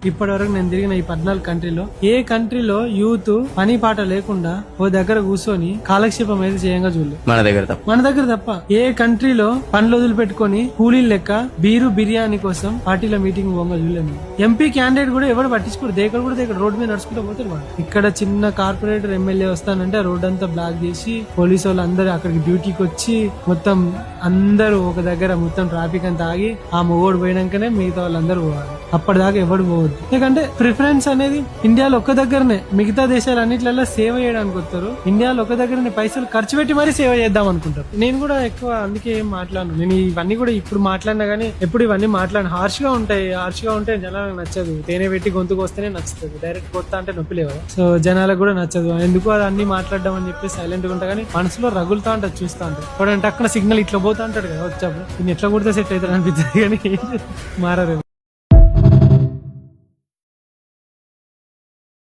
ఇప్పటి వరకు నేను తిరిగిన ఈ 14 కంట్రీలో ఏ కంట్రీలో యూత్ పని పాట లేకుండా ఓ దగ్గర కూర్చొని కాలక్షేపం అయితే చేయంగా చూడలేదు. మన దగ్గర తప్ప ఏ కంట్రీలో పనులు వదిలిపెట్టుకొని కూలీలు లెక్క బీరు బిర్యానీ కోసం పార్టీల మీటింగ్ పోగా చూడలేదు. ఎంపీ క్యాండిడేట్ కూడా ఎవరు పట్టించుకోరు, దేకడు కూడా దేకడు, రోడ్డు మీద నడుచుకుంటూ పోతారు వాడు. ఇక్కడ చిన్న కార్పొరేటర్ ఎమ్మెల్యే వస్తానంటే ఆ రోడ్ అంతా బ్లాక్ చేసి పోలీసు వాళ్ళు అందరు అక్కడికి డ్యూటీకి వచ్చి మొత్తం అందరూ ఒక దగ్గర మొత్తం ట్రాఫిక్ అంతా ఆగి ఆ మొగోడు పోయినాకనే మిగతా వాళ్ళందరూ పోవాలి. అప్పటిదాకా ఎవడు పోవద్దు. ఎందుకంటే ప్రిఫరెన్స్ అనేది ఇండియాలో ఒక్క దగ్గరనే, మిగతా దేశాలు అన్నిట్లలో సేవ చేయడానికి వస్తారు, ఇండియాలో ఒక దగ్గరనే పైసలు ఖర్చు పెట్టి మరీ సేవ చేద్దాం అనుకుంటారు. నేను కూడా ఎక్కువ అందుకే ఏం మాట్లాడను. నేను ఇవన్నీ కూడా ఇప్పుడు మాట్లాడినా గానీ ఎప్పుడు ఇవన్నీ మాట్లాడిన హార్ష్ గా ఉంటాయి. హార్ష్ గా ఉంటే జనాలకు నచ్చదు. తేనె పెట్టి గొంతుకు వస్తేనే నచ్చుతుంది, డైరెక్ట్ కొత్త అంటే నొప్పి లేవు. సో జనాలకు కూడా నచ్చదు. ఎందుకు అది అన్ని మాట్లాడడం అని చెప్పి సైలెంట్ గా ఉంటా కానీ మనసులో రగులుతా ఉంటుంది, చూస్తా ఉంటాడు. ఇప్పుడు అక్కడ సిగ్నల్ ఇట్లా పోతా అంటాడు కదా, వచ్చాప్పుడు ఇన్ని ఎట్లా కొడితే సెట్ అవుతాడు అనిపిస్తుంది కానీ మారదు.